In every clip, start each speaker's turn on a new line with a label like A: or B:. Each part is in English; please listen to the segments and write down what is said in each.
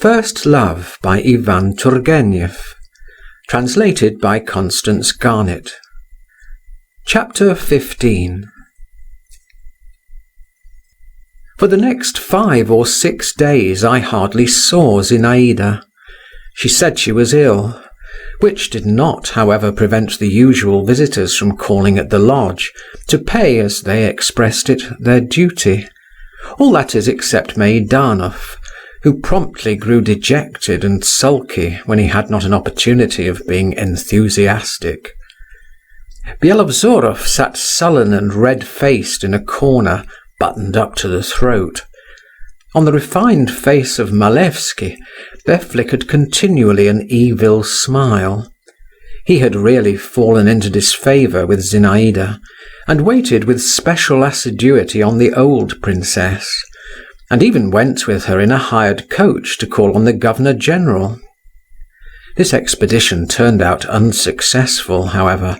A: First Love by Ivan Turgenev. Translated by Constance GARNETT. Chapter 15. For the next 5 or 6 days I hardly saw Zinaida. She said she was ill, which did not, however, prevent the usual visitors from calling at the lodge, to pay, as they expressed it, their duty. All that is except Meidanov, who promptly grew dejected and sulky when he had not an opportunity of being enthusiastic. Byelovzorov sat sullen and red-faced in a corner, buttoned up to the throat. On the refined face of Malevsky there flickered continually an evil smile. He had really fallen into disfavour with Zinaida, and waited with special assiduity on the old princess, and even went with her in a hired coach to call on the Governor-General. This expedition turned out unsuccessful, however,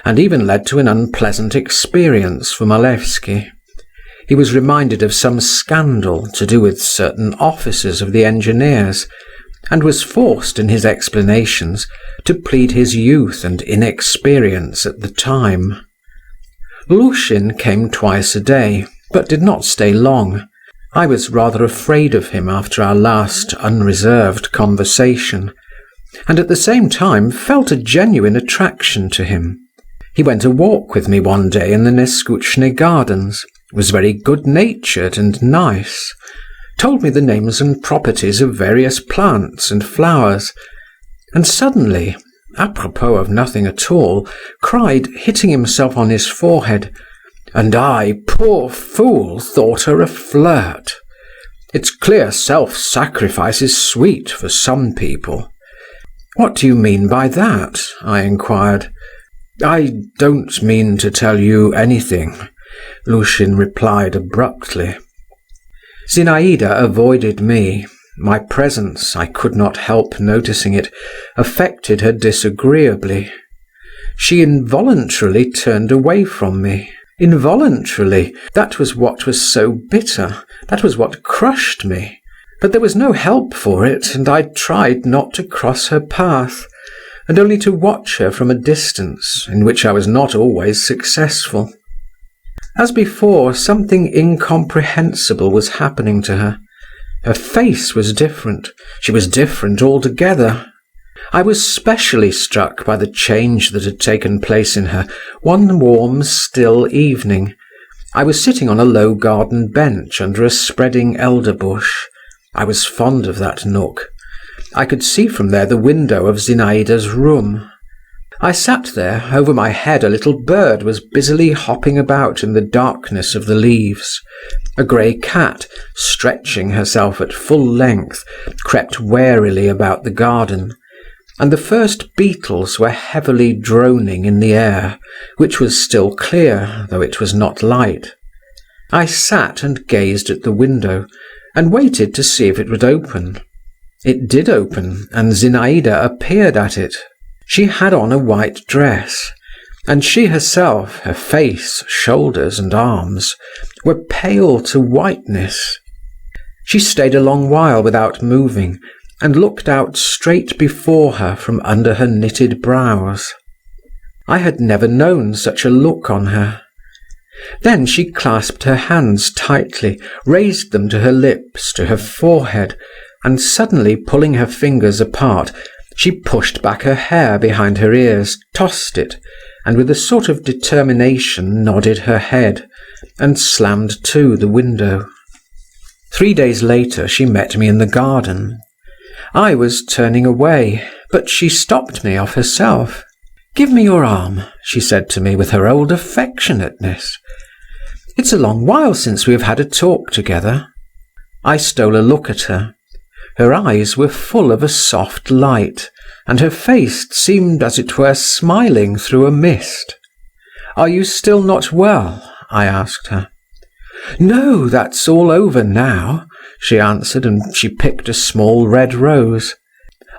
A: and even led to an unpleasant experience for Malevsky. He was reminded of some scandal to do with certain officers of the engineers, and was forced in his explanations to plead his youth and inexperience at the time. Lushin came twice a day, but did not stay long. I was rather afraid of him after our last unreserved conversation, and at the same time felt a genuine attraction to him. He went a walk with me one day in the Neskuchny gardens, was very good-natured and nice, told me the names and properties of various plants and flowers, and suddenly, apropos of nothing at all, cried, hitting himself on his forehead, "And I, poor fool, thought her a flirt. It's clear self-sacrifice is sweet for some people." "What do you mean by that?" I inquired. "I don't mean to tell you anything," Lushin replied abruptly. Zinaida avoided me. My presence, I could not help noticing it, affected her disagreeably. She involuntarily turned away from me. Involuntarily, that was what was so bitter, that was what crushed me. But there was no help for it, and I tried not to cross her path, and only to watch her from a distance, in which I was not always successful. As before, something incomprehensible was happening to her. Her face was different. She was different altogether. I was specially struck by the change that had taken place in her one warm, still evening. I was sitting on a low garden bench under a spreading elder bush. I was fond of that nook. I could see from there the window of Zinaida's room. I sat there. Over my head a little bird was busily hopping about in the darkness of the leaves. A grey cat, stretching herself at full length, crept warily about the garden, and the first beetles were heavily droning in the air, which was still clear, though it was not light. I sat and gazed at the window, and waited to see if it would open. It did open, and Zinaida appeared at it. She had on a white dress, and she herself, her face, shoulders and arms, were pale to whiteness. She stayed a long while without moving, and looked out straight before her from under her knitted brows. I had never known such a look on her. Then she clasped her hands tightly, raised them to her lips, to her forehead, and suddenly pulling her fingers apart, she pushed back her hair behind her ears, tossed it, and with a sort of determination nodded her head, and slammed to the window. 3 days later she met me in the garden. I was turning away, but she stopped me of herself. "Give me your arm," she said to me with her old affectionateness. "It's a long while since we have had a talk together." I stole a look at her. Her eyes were full of a soft light, and her face seemed, as it were, smiling through a mist. "Are you still not well?" I asked her. "No, that's all over now," she answered, and she picked a small red rose.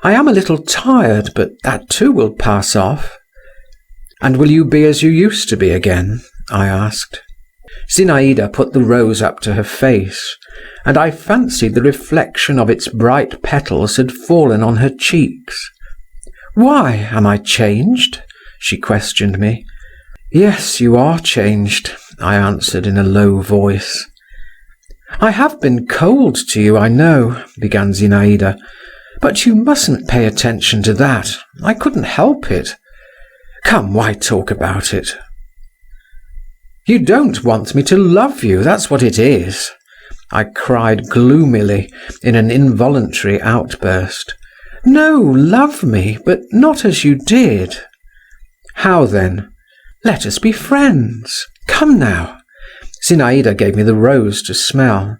A: "I am a little tired, but that too will pass off." "And will you be as you used to be again?" I asked. Zinaida put the rose up to her face, and I fancied the reflection of its bright petals had fallen on her cheeks. "Why, am I changed?" she questioned me. "Yes, you are changed," I answered in a low voice. "I have been cold to you, I know," began Zinaida, "but you mustn't pay attention to that. I couldn't help it. Come, why talk about it?" "You don't want me to love you, that's what it is," I cried gloomily in an involuntary outburst. "No, love me, but not as you did." "How then?" "Let us be friends. Come now." Zinaida gave me the rose to smell.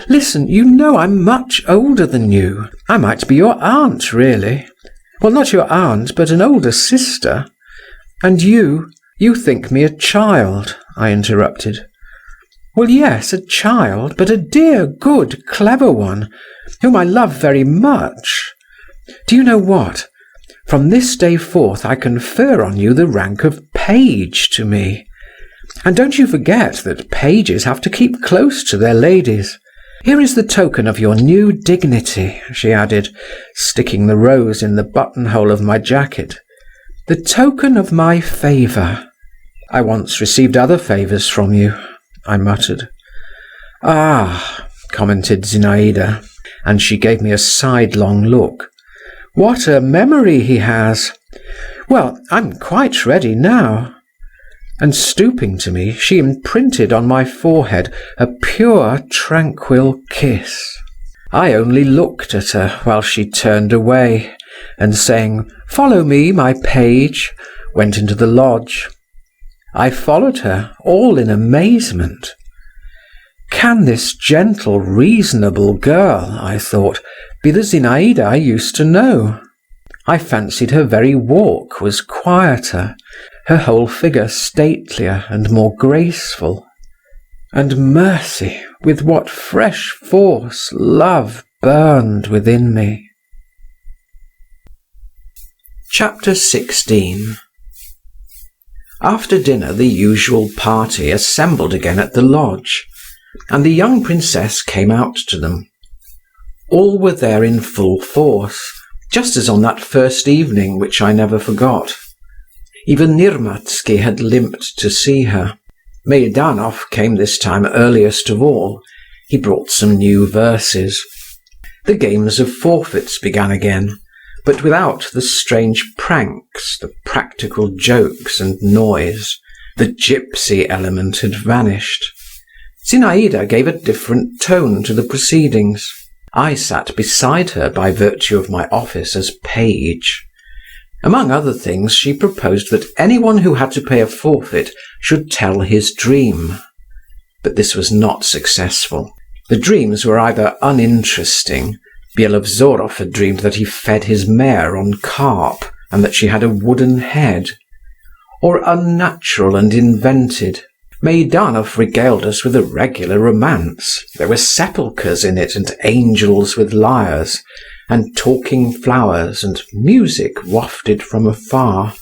A: "Listen, you know I'm much older than you. I might be your aunt, really. Well, not your aunt, but an older sister. And you think me a child," I interrupted. "Well, yes, a child, but a dear, good, clever one, whom I love very much. Do you know what? From this day forth I confer on you the rank of page to me. And don't you forget that pages have to keep close to their ladies. Here is the token of your new dignity," she added, sticking the rose in the buttonhole of my jacket. "The token of my favour." "I once received other favours from you," I muttered. "Ah," commented Zinaida, and she gave me a sidelong look. "What a memory he has! Well, I'm quite ready now." And stooping to me, she imprinted on my forehead a pure, tranquil kiss. I only looked at her while she turned away, and saying, "Follow me, my page," went into the lodge. I followed her, all in amazement. Can this gentle, reasonable girl, I thought, be the Zinaida I used to know? I fancied her very walk was quieter, her whole figure statelier and more graceful. And mercy, with what fresh force love burned within me. Chapter 16. After dinner the usual party assembled again at the lodge, and the young princess came out to them. All were there in full force, just as on that first evening which I never forgot. Even Nirmatsky had limped to see her. Meidanov came this time earliest of all. He brought some new verses. The games of forfeits began again, but without the strange pranks, the practical jokes and noise. The gypsy element had vanished. Zinaida gave a different tone to the proceedings. I sat beside her by virtue of my office as page. Among other things, she proposed that anyone who had to pay a forfeit should tell his dream. But this was not successful. The dreams were either uninteresting. Byelovzorov had dreamed that he fed his mare on carp and that she had a wooden head, or unnatural and invented. Meidanov regaled us with a regular romance. There were sepulchres in it, and angels with lyres, and talking flowers, and music wafted from afar.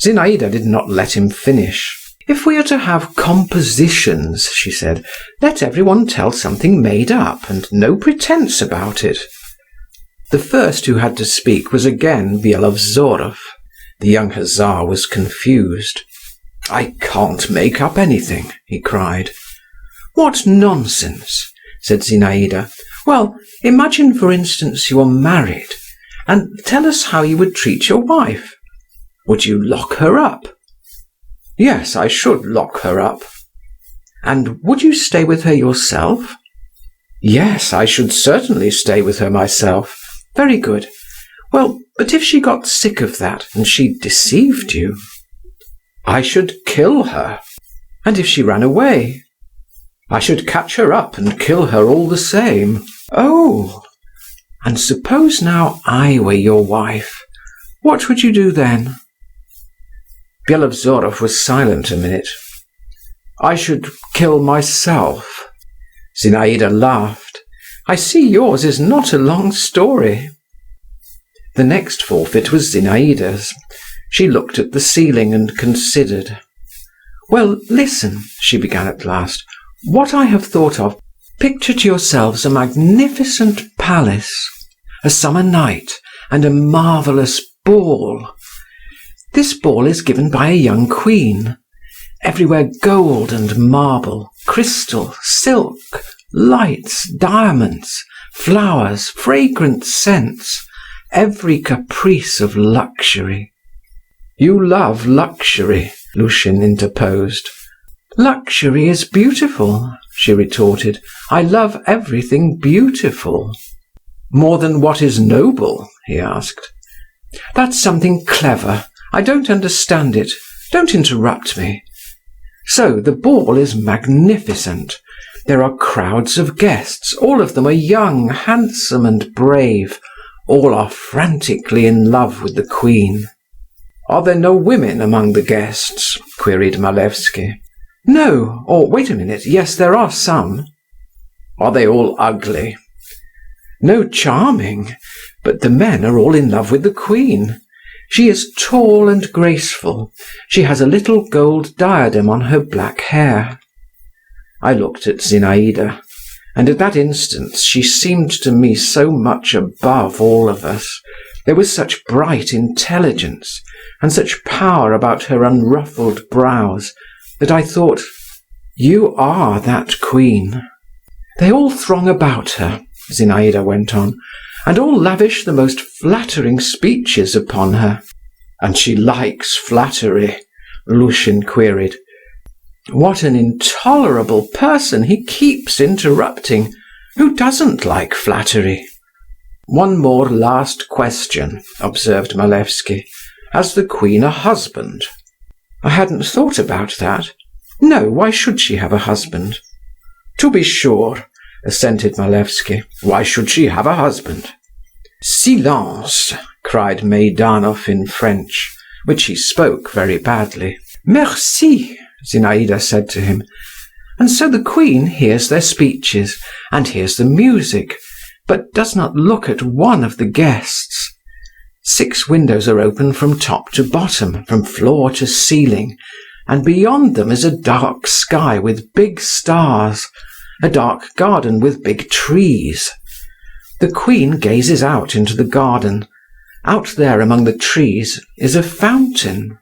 A: Zinaida did not let him finish. "If we are to have compositions," she said, "let everyone tell something made up, and no pretence about it." The first who had to speak was again Byelovzorov. The young hussar was confused. "I can't make up anything," he cried. "What nonsense," said Zinaida. "Well, imagine, for instance, you are married, and tell us how you would treat your wife. Would you lock her up?" "Yes, I should lock her up." "And would you stay with her yourself?" "Yes, I should certainly stay with her myself." "Very good. Well, but if she got sick of that, and she deceived you?" "I should kill her." "And if she ran away?" "I should catch her up and kill her all the same." "Oh! And suppose now I were your wife, what would you do then?" Byelovzorov was silent a minute. "I should kill myself." Zinaida laughed. "I see yours is not a long story." The next forfeit was Zinaida's. She looked at the ceiling and considered. "Well, listen," she began at last. "What I have thought of. Picture to yourselves a magnificent palace, a summer night, and a marvellous ball. This ball is given by a young queen. Everywhere gold and marble, crystal, silk, lights, diamonds, flowers, fragrant scents, every caprice of luxury." "You love luxury," Lushin interposed. "Luxury is beautiful," she retorted. "I love everything beautiful." "More than what is noble?" he asked. "That's something clever. I don't understand it. Don't interrupt me. So the ball is magnificent. There are crowds of guests. All of them are young, handsome, and brave. All are frantically in love with the queen." "Are there no women among the guests?" queried Malevsky. "No, or wait a minute. Yes, there are some." "Are they all ugly?" "No, charming. But the men are all in love with the queen. She is tall and graceful. She has a little gold diadem on her black hair." I looked at Zinaida, and at that instant she seemed to me so much above all of us. There was such bright intelligence, and such power about her unruffled brows, that I thought, "You are that queen." "They all throng about her," Zinaida went on, "and all lavish the most flattering speeches upon her." "And she likes flattery?" Lushin queried. "What an intolerable person! He keeps interrupting. Who doesn't like flattery?" "One more last question," observed Malevsky. "Has the queen a husband?" "I hadn't thought about that. No, why should she have a husband?" "To be sure," assented Malevsky. "Why should she have a husband?" "Silence!" cried Meidanov in French, which he spoke very badly. "Merci!" Zinaida said to him. And so the queen hears their speeches, and hears the music, but does not look at one of the guests. 6 windows are open from top to bottom, from floor to ceiling, and beyond them is a dark sky with big stars, a dark garden with big trees. The queen gazes out into the garden. Out there among the trees is a fountain.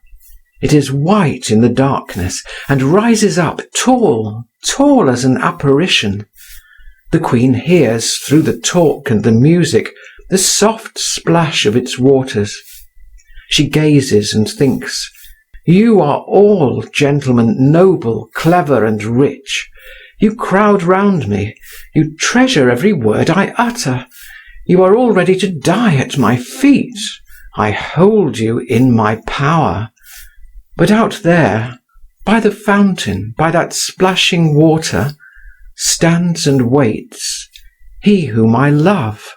A: It is white in the darkness, and rises up tall, tall as an apparition. The queen hears, through the talk and the music, the soft splash of its waters. She gazes and thinks, "You are all, gentlemen, noble, clever, and rich. You crowd round me. You treasure every word I utter. You are all ready to die at my feet. I hold you in my power. But out there, by the fountain, by that splashing water, stands and waits he whom I love,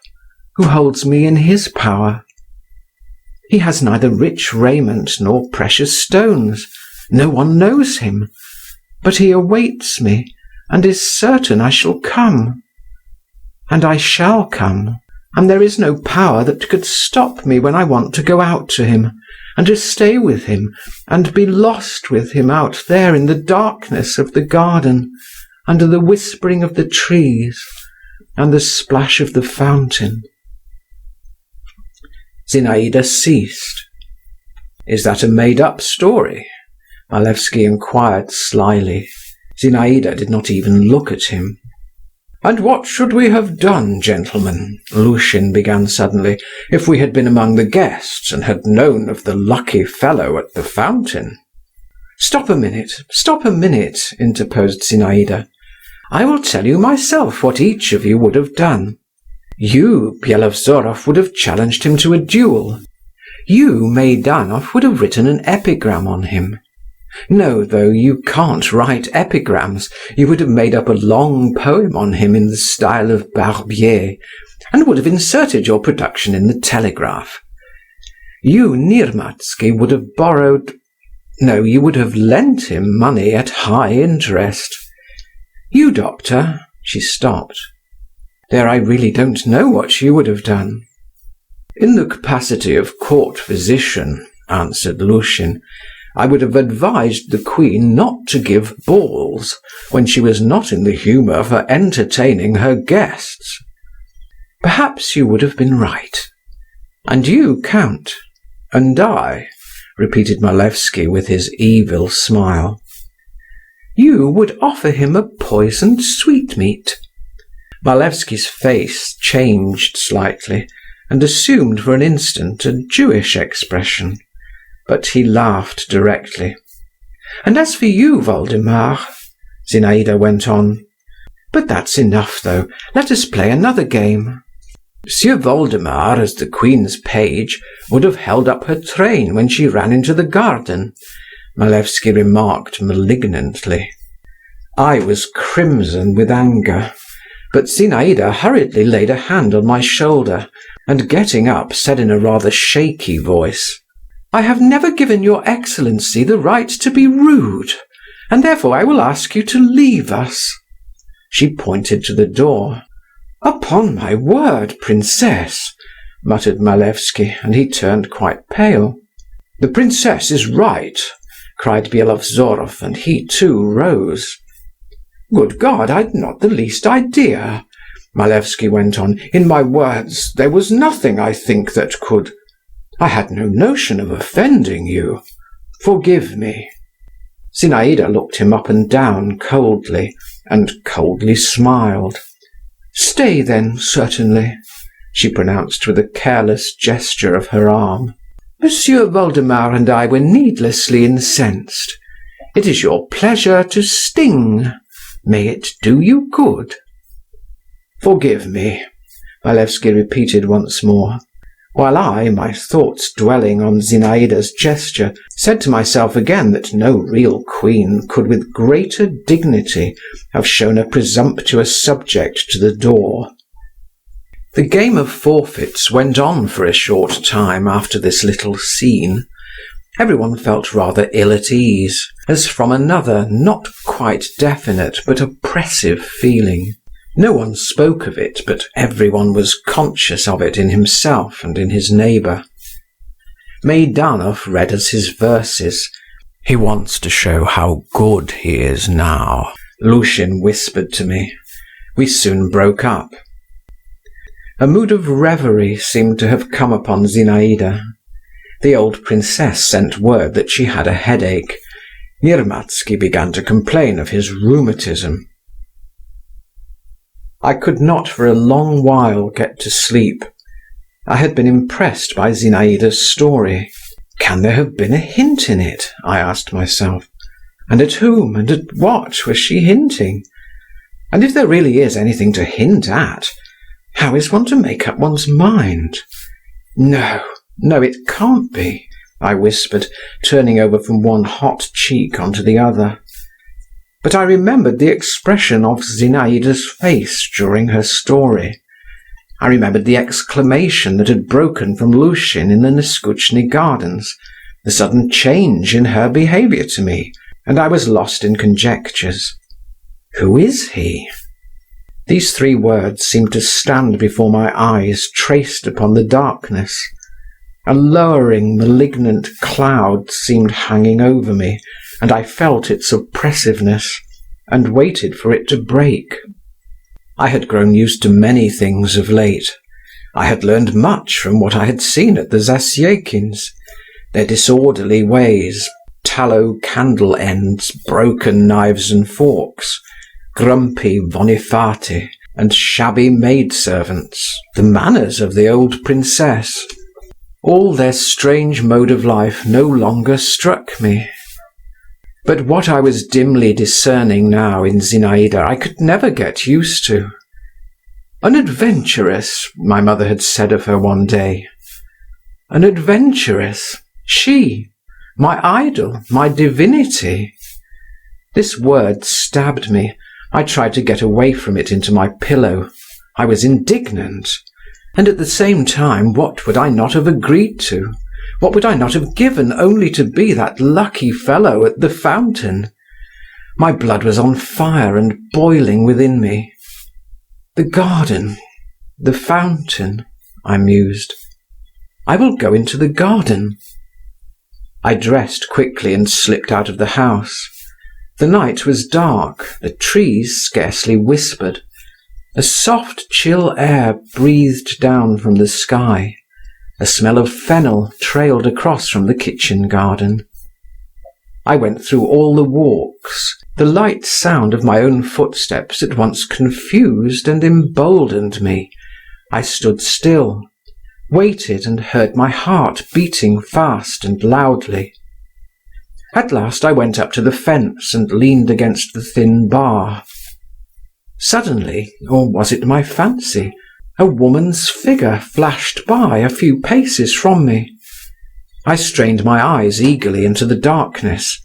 A: who holds me in his power. He has neither rich raiment nor precious stones. No one knows him. But he awaits me, and is certain I shall come. And I shall come, and there is no power that could stop me when I want to go out to him, and to stay with him, and be lost with him out there in the darkness of the garden, under the whispering of the trees, and the splash of the fountain." Zinaida ceased. "Is that a made-up story?" Malevsky inquired slyly. Zinaida did not even look at him. "And what should we have done, gentlemen," Lushin began suddenly, "if we had been among the guests, and had known of the lucky fellow at the fountain?" Stop a minute," interposed Zinaida. "I will tell you myself what each of you would have done. You, Byelovzorov, would have challenged him to a duel. You, Meidanov, would have written an epigram on him. No, though you can't write epigrams, you would have made up a long poem on him in the style of Barbier, and would have inserted your production in the Telegraph. You, Nirmatsky, would have you would have lent him money at high interest. You, doctor," she stopped. "There, I really don't know what you would have done." "In the capacity of court physician," answered Lushin, I would have advised the Queen not to give balls when she was not in the humour for entertaining her guests." "Perhaps you would have been right. And you, Count?" "And I," repeated Malevsky with his evil smile. "You would offer him a poisoned sweetmeat." Malevsky's face changed slightly and assumed for an instant a Jewish expression, but he laughed directly. "And as for you, Voldemar," Zinaida went on. "But that's enough, though. Let us play another game." "Monsieur Voldemar, as the Queen's page, would have held up her train when she ran into the garden," Malevsky remarked malignantly. I was crimson with anger, but Zinaida hurriedly laid a hand on my shoulder, and getting up said in a rather shaky voice, "I have never given your Excellency the right to be rude, and therefore I will ask you to leave us." She pointed to the door. "Upon my word, Princess," muttered Malevsky, and he turned quite pale. "The Princess is right," cried Byelovzorov, and he too rose. "Good God, I'd not the least idea," Malevsky went on. "In my words there was nothing, I think, that could... I had no notion of offending you. Forgive me." Zinaida looked him up and down coldly, and coldly smiled. "Stay then, certainly," she pronounced with a careless gesture of her arm. "Monsieur Voldemar and I were needlessly incensed. It is your pleasure to sting. May it do you good." "Forgive me," Malevsky repeated once more, while I, my thoughts dwelling on Zinaida's gesture, said to myself again that no real queen could with greater dignity have shown a presumptuous subject to the door. The game of forfeits went on for a short time after this little scene. Everyone felt rather ill at ease, as from another, not quite definite, but oppressive feeling. No one spoke of it, but everyone was conscious of it in himself and in his neighbour. Meidanov read us his verses. "He wants to show how good he is now," Lushin whispered to me. We soon broke up. A mood of reverie seemed to have come upon Zinaida. The old princess sent word that she had a headache. Nirmatsky began to complain of his rheumatism. I could not for a long while get to sleep. I had been impressed by Zinaida's story. Can there have been a hint in it? I asked myself. And at whom and at what was she hinting? And if there really is anything to hint at, how is one to make up one's mind? No, it can't be, I whispered, turning over from one hot cheek onto the other. But I remembered the expression of Zinaida's face during her story. I remembered the exclamation that had broken from Lushin in the Neskuchny gardens, the sudden change in her behaviour to me, and I was lost in conjectures. Who is he? These three words seemed to stand before my eyes, traced upon the darkness. A lowering, malignant cloud seemed hanging over me, and I felt its oppressiveness, and waited for it to break. I had grown used to many things of late. I had learned much from what I had seen at the Zasyekins, their disorderly ways, tallow candle ends, broken knives and forks, grumpy Vonifati, and shabby maidservants, the manners of the old princess. All their strange mode of life no longer struck me. But what I was dimly discerning now in Zinaida I could never get used to. An adventuress, my mother had said of her one day. An adventuress, she, my idol, my divinity. This word stabbed me. I tried to get away from it into my pillow. I was indignant. And at the same time, what would I not have agreed to? What would I not have given only to be that lucky fellow at the fountain? My blood was on fire and boiling within me. The garden, the fountain, I mused. I will go into the garden. I dressed quickly and slipped out of the house. The night was dark, the trees scarcely whispered. A soft, chill air breathed down from the sky. A smell of fennel trailed across from the kitchen garden. I went through all the walks. The light sound of my own footsteps at once confused and emboldened me. I stood still, waited, and heard my heart beating fast and loudly. At last I went up to the fence and leaned against the thin bar. Suddenly, or was it my fancy, a woman's figure flashed by a few paces from me. I strained my eyes eagerly into the darkness.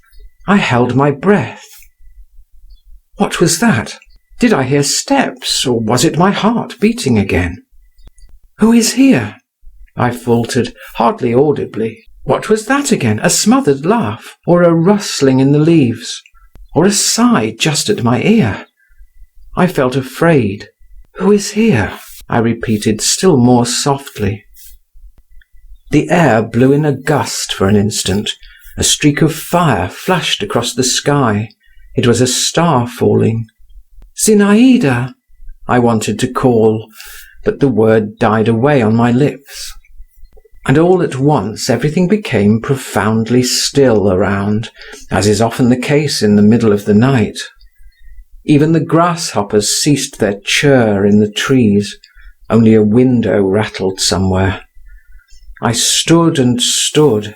A: I held my breath. What was that? Did I hear steps, or was it my heart beating again? "Who is here?" I faltered, hardly audibly. What was that again? A smothered laugh, or a rustling in the leaves, or a sigh just at my ear? I felt afraid. "Who is here?" I repeated still more softly. The air blew in a gust for an instant. A streak of fire flashed across the sky. It was a star falling. "Zinaida!" I wanted to call, but the word died away on my lips. And all at once everything became profoundly still around, as is often the case in the middle of the night. Even the grasshoppers ceased their chirr in the trees. Only a window rattled somewhere. I stood and stood,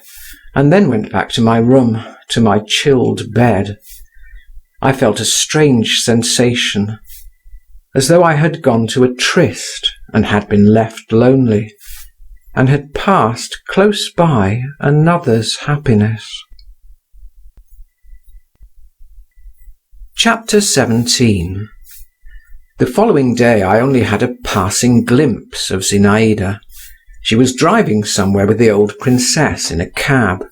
A: and then went back to my room, to my chilled bed. I felt a strange sensation, as though I had gone to a tryst and had been left lonely, and had passed close by another's happiness. Chapter 17. The following day I only had a passing glimpse of Zinaida. She was driving somewhere with the old princess in a cab.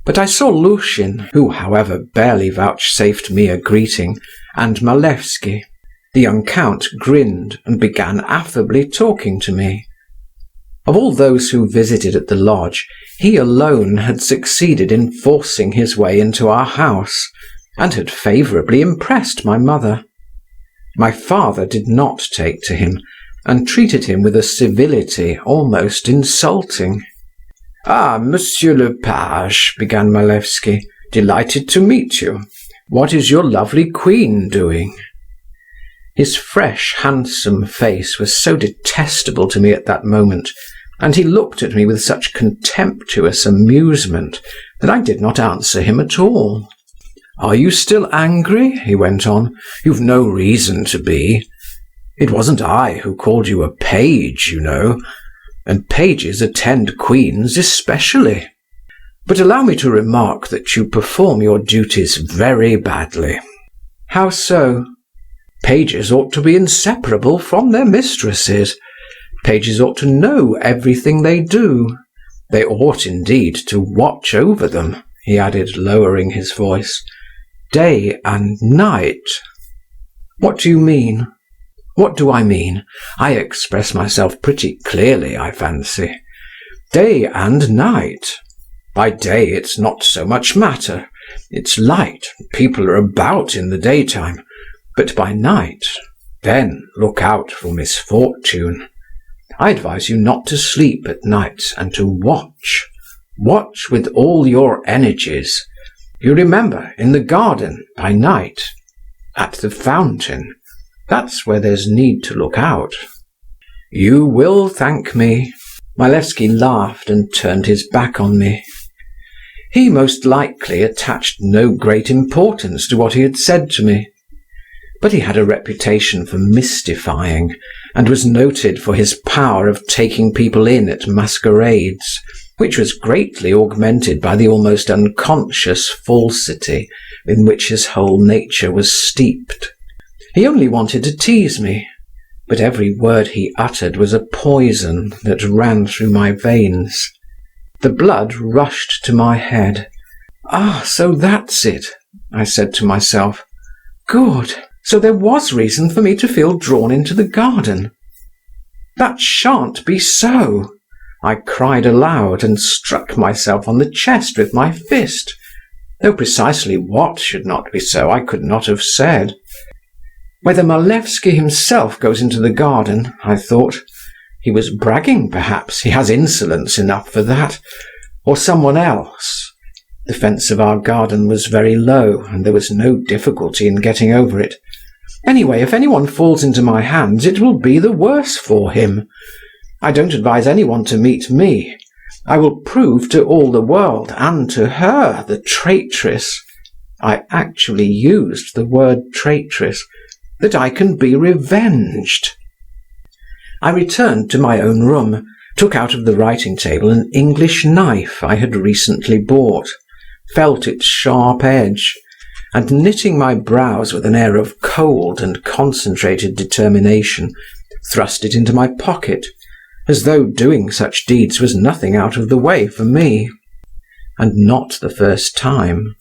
A: But I saw Lushin, who, however, barely vouchsafed me a greeting, and Malevsky. The young count grinned and began affably talking to me. Of all those who visited at the lodge, he alone had succeeded in forcing his way into our house, and had favourably impressed my mother. My father did not take to him, and treated him with a civility almost insulting. "Ah, Monsieur le Page," began Malevsky, "delighted to meet you. What is your lovely queen doing?" His fresh, handsome face was so detestable to me at that moment, and he looked at me with such contemptuous amusement, that I did not answer him at all. "Are you still angry?" he went on. "You've no reason to be. It wasn't I who called you a page, you know, and pages attend queens especially. But allow me to remark that you perform your duties very badly." "How so?" "Pages ought to be inseparable from their mistresses. Pages ought to know everything they do. They ought, indeed, to watch over them," he added, lowering his voice, "day and night." "What do you mean?" "What do I mean? I express myself pretty clearly, I fancy. Day and night. By day it's not so much matter. It's light, people are about in the daytime. But by night, then look out for misfortune. I advise you not to sleep at night and to watch. Watch with all your energies. You remember, in the garden, by night, at the fountain. That's where there's need to look out. You will thank me." Malevsky laughed and turned his back on me. He most likely attached no great importance to what he had said to me, but he had a reputation for mystifying, and was noted for his power of taking people in at masquerades, which was greatly augmented by the almost unconscious falsity in which his whole nature was steeped. He only wanted to tease me, but every word he uttered was a poison that ran through my veins. The blood rushed to my head. "Ah, so that's it," I said to myself. "Good. So there was reason for me to feel drawn into the garden. That shan't be so. I cried aloud and struck myself on the chest with my fist, though precisely what should not be so I could not have said. Whether Malevsky himself goes into the garden, I thought. He was bragging, perhaps, he has insolence enough for that, or someone else. The fence of our garden was very low, and there was no difficulty in getting over it. Anyway, if anyone falls into my hands, it will be the worse for him. I don't advise anyone to meet me. I will prove to all the world, and to her, the traitress, I actually used the word traitress, that I can be revenged. I returned to my own room, took out of the writing table an English knife I had recently bought, felt its sharp edge, and knitting my brows with an air of cold and concentrated determination, thrust it into my pocket, as though doing such deeds was nothing out of the way for me. And not the first time.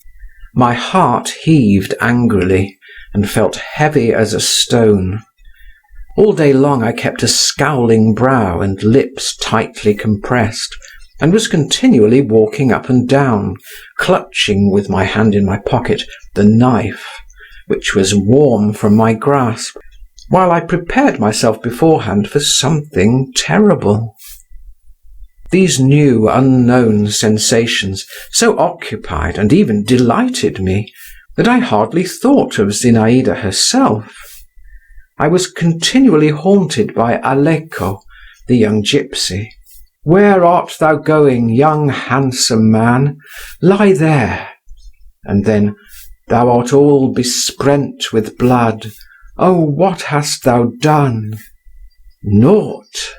A: My heart heaved angrily, and felt heavy as a stone. All day long I kept a scowling brow and lips tightly compressed, and was continually walking up and down, clutching with my hand in my pocket the knife, which was warm from my grasp, while I prepared myself beforehand for something terrible. These new, unknown sensations so occupied and even delighted me that I hardly thought of Zinaida herself. I was continually haunted by Aleko, the young gypsy. "Where art thou going, young handsome man? Lie there." And then, "Thou art all besprent with blood. Oh, what hast thou done?" "Naught."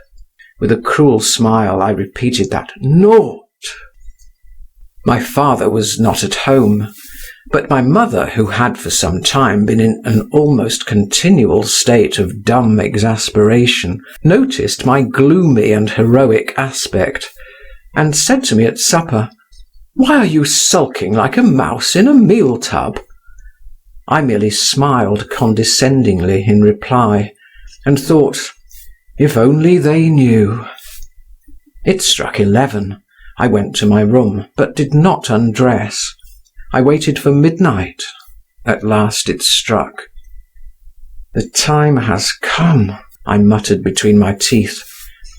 A: With a cruel smile I repeated that, "Naught." My father was not at home, but my mother, who had for some time been in an almost continual state of dumb exasperation, noticed my gloomy and heroic aspect, and said to me at supper, "Why are you sulking like a mouse in a meal tub?" I merely smiled condescendingly in reply, and thought, if only they knew. It struck 11. I went to my room, but did not undress. I waited for midnight. At last it struck. "The time has come," I muttered between my teeth,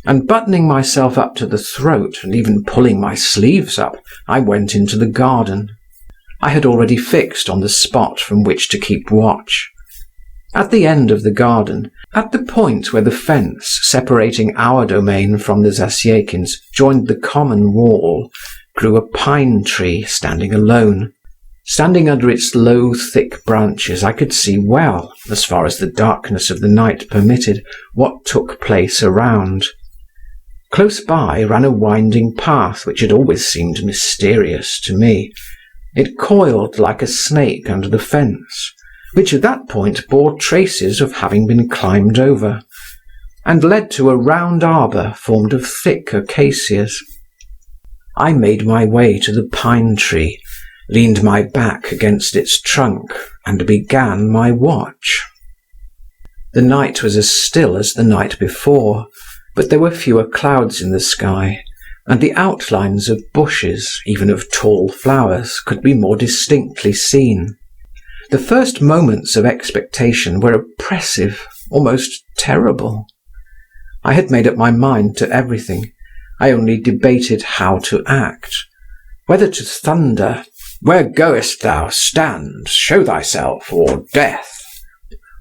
A: and buttoning myself up to the throat, and even pulling my sleeves up, I went into the garden. I had already fixed on the spot from which to keep watch. At the end of the garden, at the point where the fence separating our domain from the Zasyekins joined the common wall, grew a pine tree standing alone. Standing under its low, thick branches, I could see well, as far as the darkness of the night permitted, what took place around. Close by ran a winding path which had always seemed mysterious to me. It coiled like a snake under the fence, which at that point bore traces of having been climbed over, and led to a round arbour formed of thick acacias. I made my way to the pine tree, leaned my back against its trunk, and began my watch. The night was as still as the night before, but there were fewer clouds in the sky, and the outlines of bushes, even of tall flowers, could be more distinctly seen. The first moments of expectation were oppressive, almost terrible. I had made up my mind to everything. I only debated how to act. Whether to thunder, "Where goest thou? Stand, show thyself, or death,"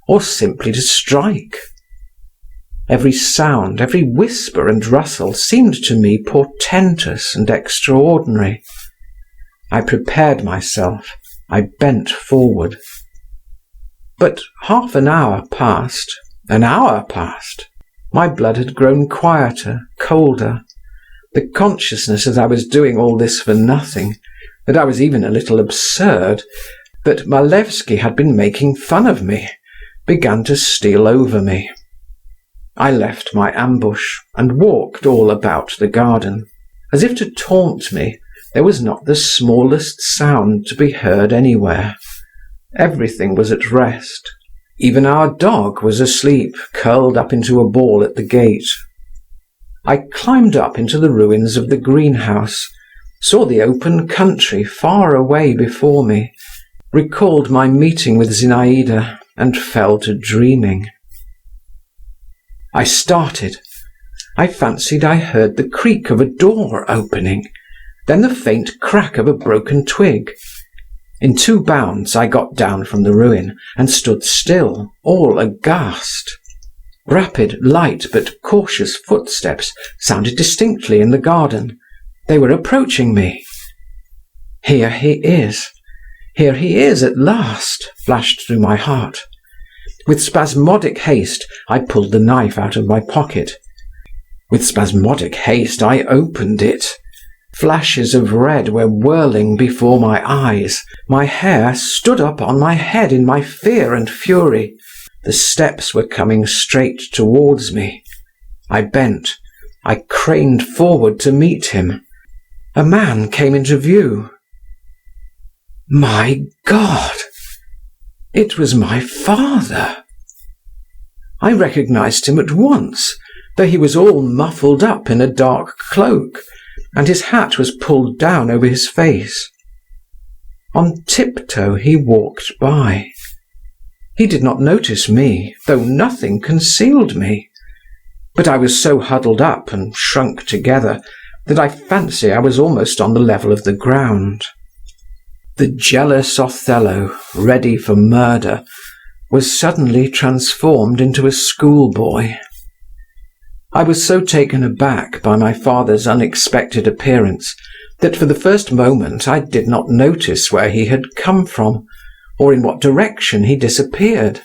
A: or simply to strike. Every sound, every whisper and rustle seemed to me portentous and extraordinary. I prepared myself. I bent forward. But half an hour passed, an hour passed. My blood had grown quieter, colder. The consciousness that I was doing all this for nothing, that I was even a little absurd, that Malevsky had been making fun of me, began to steal over me. I left my ambush and walked all about the garden. As if to taunt me, there was not the smallest sound to be heard anywhere. Everything was at rest. Even our dog was asleep, curled up into a ball at the gate. I climbed up into the ruins of the greenhouse, saw the open country far away before me, recalled my meeting with Zinaida, and fell to dreaming. I started. I fancied I heard the creak of a door opening, then the faint crack of a broken twig. In 2 bounds I got down from the ruin and stood still, all aghast. Rapid, light, but cautious footsteps sounded distinctly in the garden. They were approaching me. Here he is at last, flashed through my heart. With spasmodic haste, I pulled the knife out of my pocket. With spasmodic haste, I opened it. Flashes of red were whirling before my eyes. My hair stood up on my head in my fear and fury. The steps were coming straight towards me. I bent. I craned forward to meet him. A man came into view. My God! It was my father. I recognized him at once, though he was all muffled up in a dark cloak, and his hat was pulled down over his face. On tiptoe he walked by. He did not notice me, though nothing concealed me. But I was so huddled up and shrunk together that I fancy I was almost on the level of the ground. The jealous Othello, ready for murder, was suddenly transformed into a schoolboy. I was so taken aback by my father's unexpected appearance that for the first moment I did not notice where he had come from, or in what direction he disappeared.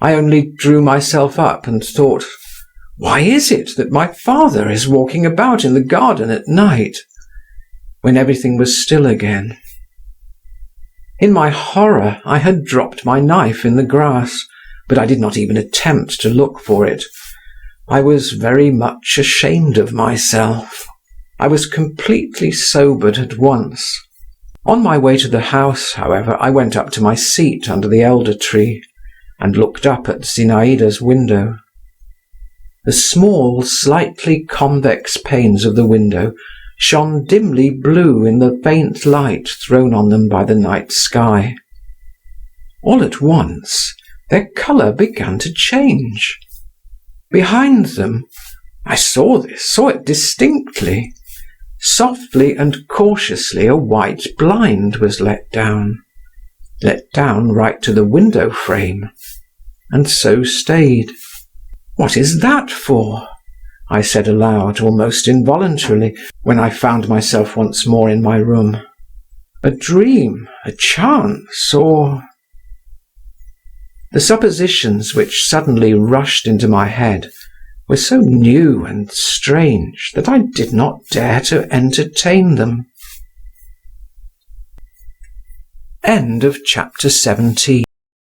A: I only drew myself up and thought, why is it that my father is walking about in the garden at night? When everything was still again. In my horror, I had dropped my knife in the grass, but I did not even attempt to look for it. I was very much ashamed of myself. I was completely sobered at once. On my way to the house, however, I went up to my seat under the elder tree and looked up at Zinaida's window. The small, slightly convex panes of the window shone dimly blue in the faint light thrown on them by the night sky. All at once, their colour began to change. Behind them, I saw it distinctly. Softly and cautiously a white blind was let down right to the window frame, and so stayed. What is that for? I said aloud, almost involuntarily, when I found myself once more in my room. A dream, a chance, or... The suppositions which suddenly rushed into my head were so new and strange that I did not dare to entertain them. End of chapter 17.